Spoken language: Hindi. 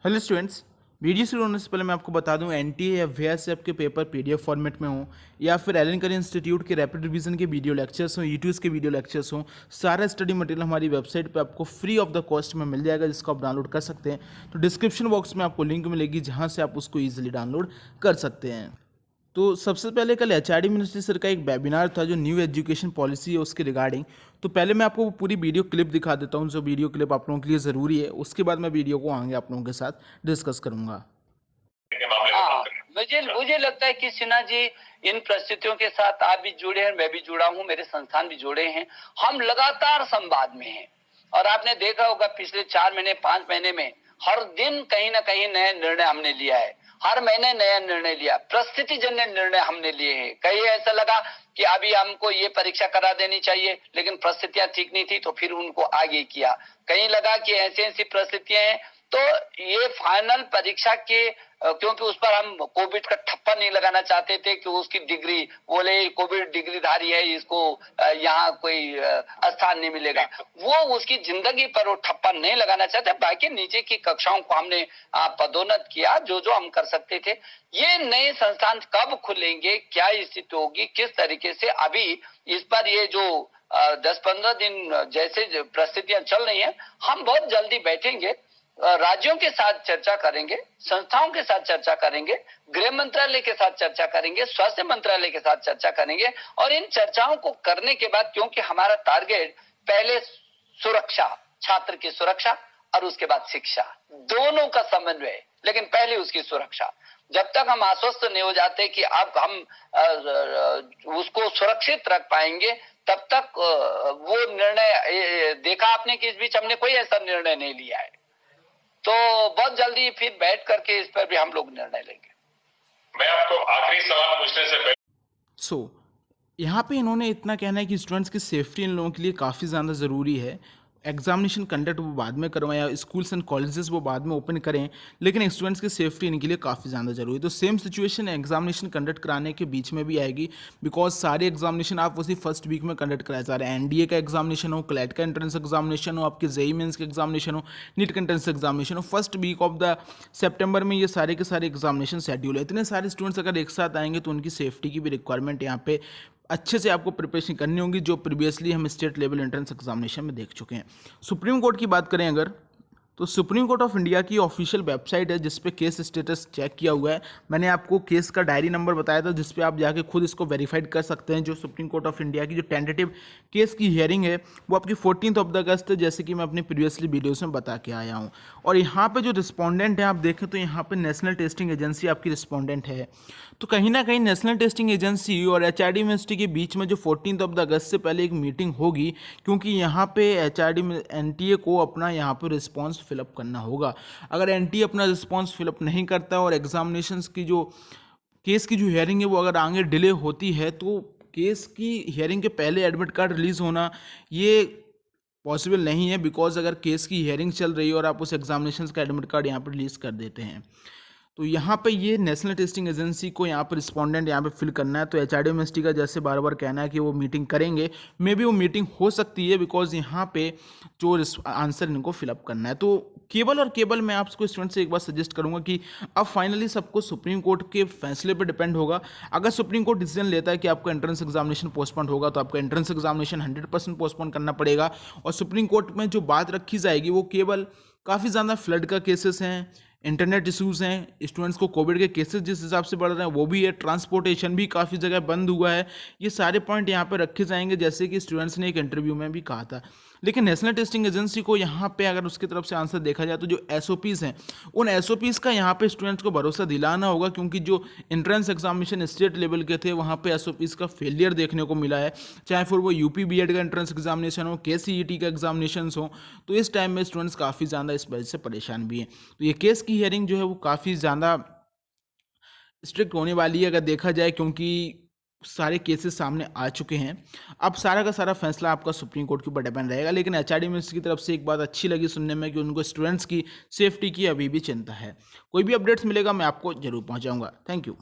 हेलो स्टूडेंट्स, वीडियो शुरू होने से पहले मैं आपको बता दूं एनटीए या वीएसएफ के पेपर पीडीएफ फॉर्मेट में हो या फिर एलन करी इंस्टीट्यूट के रैपिड रिवीजन के वीडियो लेक्चर्स हो, यूट्यूब के वीडियो लेक्चर्स हो, सारा स्टडी मटेरियल हमारी वेबसाइट पे आपको फ्री ऑफ द कॉस्ट में मिल जाएगा, जिसको आप डाउनलोड कर सकते हैं। तो डिस्क्रिप्शन बॉक्स में आपको लिंक मिलेगी जहाँ से आप उसको ईजिली डाउनलोड कर सकते हैं। तो सबसे पहले कल एचआरडी मिनिस्ट्री सर का एक वेबिनार था जो न्यू एजुकेशन पॉलिसी है उसके रिगार्डिंग। तो पहले मैं आपको पूरी वीडियो क्लिप दिखा देता हूँ, जो वीडियो क्लिप आप लोगों के लिए ज़रूरी है। उसके बाद मैं वीडियो को आगे आप लोगों के साथ डिस्कस करूँगा। हाँ, मुझे लगता है कि सिन्हा जी इन परिस्थितियों के साथ आप भी जुड़े हैं, मैं भी जुड़ा हूँ, मेरे संस्थान भी जुड़े हैं। हम लगातार संवाद में हैं और आपने देखा होगा पिछले 4 महीने 5 महीने में हर दिन कहीं ना कहीं नया निर्णय हमने लिया है, हर महीने नया निर्णय लिया, परिस्थिति जन्य निर्णय हमने लिए हैं। कहीं ऐसा लगा कि अभी हमको ये परीक्षा करा देनी चाहिए, लेकिन परिस्थितियां ठीक नहीं थी तो फिर उनको आगे किया। कहीं लगा कि ऐसी ऐसी परिस्थितियां हैं तो ये फाइनल परीक्षा के, क्योंकि उस पर हम कोविड का ठप्पा नहीं लगाना चाहते थे कि उसकी डिग्री बोले कोविड डिग्रीधारी है, इसको यहाँ कोई स्थान नहीं मिलेगा, वो उसकी जिंदगी पर वो ठप्पा नहीं लगाना चाहते। बाकी नीचे की कक्षाओं को हमने पदोन्नत किया, जो हम कर सकते थे। ये नए संस्थान कब खुलेंगे, क्या स्थिति होगी, किस तरीके से, अभी इस पर ये जो 10-15 दिन जैसे परिस्थितियां चल रही हैं, हम बहुत जल्दी बैठेंगे, राज्यों के साथ चर्चा करेंगे, संस्थाओं के साथ चर्चा करेंगे, गृह मंत्रालय के साथ चर्चा करेंगे, स्वास्थ्य मंत्रालय के साथ चर्चा करेंगे। और इन चर्चाओं को करने के बाद, क्योंकि हमारा टारगेट पहले सुरक्षा, छात्र की सुरक्षा और उसके बाद शिक्षा, दोनों का समन्वय, लेकिन पहले उसकी सुरक्षा। जब तक हम आश्वस्त नहीं हो जाते कि अब हम उसको सुरक्षित रख पाएंगे, तब तक वो निर्णय, देखा आपने कि इस बीच हमने कोई ऐसा निर्णय नहीं लिया है। तो बहुत जल्दी फिर बैठ करके इस पर भी हम लोग निर्णय लेंगे। मैं आपको आखिरी सवाल पूछने से पहले यहाँ पे इन्होंने इतना कहना है कि स्टूडेंट्स की सेफ्टी इन लोगों के लिए काफ़ी ज़्यादा ज़रूरी है। एग्जामिनेशन कंडक्ट वो बाद में करवाएं या स्कूल्स एंड कॉलेजेस वो बाद में ओपन करें, लेकिन स्टूडेंट्स की सेफ्टी इनके लिए काफ़ी ज़्यादा जरूरी है। तो सेम सिचुएशन एग्जामिनेशन कंडक्ट कराने के बीच में भी आएगी, बिकॉज सारे एग्जामिनेशन आप उसी फर्स्ट वीक में कंडक्ट कराए जा रहे हैं। एनडीए का एग्जामिनेशन हो, क्लैट का एंट्रेंस एग्जामिनेशन हो, आपके जेईई मेंस का एग्जामिनेशन हो, नीट का एंट्रेंस एग्जामिनेशन हो, first week of the September में ये सारे के सारे एग्जामिनेशन शेड्यूल है। इतने सारे स्टूडेंट्स अगर एक साथ आएंगे तो उनकी सेफ्टी की भी रिक्वायरमेंट यहाँ पे अच्छे से आपको प्रिपरेशन करनी होगी, जो प्रीवियसली हम स्टेट लेवल एंट्रेंस एग्जामिनेशन में देख चुके हैं। सुप्रीम कोर्ट की बात करें अगर, तो सुप्रीम कोर्ट ऑफ इंडिया की ऑफिशियल वेबसाइट है जिस पे केस स्टेटस चेक किया हुआ है। मैंने आपको केस का डायरी नंबर बताया था जिस पे आप जाके खुद इसको वेरीफाइड कर सकते हैं। जो सुप्रीम कोर्ट ऑफ इंडिया की जो टेंटेटिव केस की हियरिंग है वो आपकी 14 अगस्त है, जैसे कि मैं अपनी प्रीवियसली वीडियोस में बता के आया हूँ। और यहाँ पे जो रिस्पॉन्डेंट है आप देखें तो यहाँ पे नेशनल टेस्टिंग एजेंसी आपकी रिस्पॉन्डेंट है। तो कहीं ना कहीं नेशनल टेस्टिंग एजेंसी और एचआरडी यूनिवर्सिटी के बीच में जो 14 अगस्त से पहले एक मीटिंग होगी, क्योंकि यहाँ पे एचआरडी में एनटीए को अपना यहाँ पे रिस्पॉन्स फिलअप करना होगा। अगर एनटीए अपना रिस्पॉन्स फिलअप नहीं करता और एग्जामिनेशंस की जो केस की जो हियरिंग है वो अगर आगे डिले होती है, तो केस की हियरिंग के पहले एडमिट कार्ड रिलीज़ होना ये पॉसिबल नहीं है। बिकॉज अगर केस की हियरिंग चल रही है और आप उस एग्जामिनेशन का एडमिट कार्ड यहाँ पर रिलीज़ कर देते हैं, तो यहाँ पे ये नेशनल टेस्टिंग एजेंसी को यहाँ पर रिस्पॉन्डेंट यहाँ पे फिल करना है। तो एचआरडी यूनिवर्सिटी का जैसे बार बार कहना है कि वो मीटिंग करेंगे, मे बी वो मीटिंग हो सकती है, बिकॉज यहाँ पे जो आंसर इनको फिलअप करना है। तो केवल और केवल मैं आपको स्टूडेंट से एक बार सजेस्ट करूँगा कि अब फाइनली सबको सुप्रीम कोर्ट के फैसले पर डिपेंड होगा। अगर सुप्रीम कोर्ट डिसीजन लेता है कि आपका एंट्रेंस एग्जामिनेशन पोस्टपोन होगा, तो आपका एंट्रेंस एग्जामिनेशन 100% पोस्टपोन करना पड़ेगा। और सुप्रीम कोर्ट में जो बात रखी जाएगी वो केवल काफ़ी ज़्यादा फ्लड का केसेस हैं, इंटरनेट इश्यूज़ हैं, स्टूडेंट्स को कोविड के केसेस जिस हिसाब से बढ़ रहे हैं वो भी है, ट्रांसपोर्टेशन भी काफ़ी जगह बंद हुआ है। ये सारे पॉइंट यहाँ पे रखे जाएंगे, जैसे कि स्टूडेंट्स ने एक इंटरव्यू में भी कहा था। लेकिन नेशनल टेस्टिंग एजेंसी को यहाँ पे अगर उसकी तरफ से आंसर देखा जाए तो जो एसओपीज़ हैं उन एसओपीज़ का यहाँ पे स्टूडेंट्स को भरोसा दिलाना होगा, क्योंकि जो एंट्रेंस एग्जामिनेशन स्टेट लेवल के थे वहाँ पे एसओपीज़ का फेलियर देखने को मिला है, चाहे फिर वो यूपी बीएड का एंट्रेंस एग्जामिनेशन हो, केसीईटी का एग्जामिनेशन हो। तो इस टाइम में स्टूडेंट्स काफ़ी ज़्यादा इस वजह से परेशान भी हैं। तो ये केस की हियरिंग जो है वो काफ़ी ज़्यादा स्ट्रिक्ट होने वाली है अगर देखा जाए, क्योंकि सारे केसेस सामने आ चुके हैं। अब सारा का सारा फैसला आपका सुप्रीम कोर्ट के ऊपर डिपेंड रहेगा। लेकिन एचआरडी मिनिस्ट्री की तरफ से एक बात अच्छी लगी सुनने में कि उनको स्टूडेंट्स की सेफ्टी की अभी भी चिंता है। कोई भी अपडेट्स मिलेगा मैं आपको जरूर पहुंचाऊंगा। Thank you.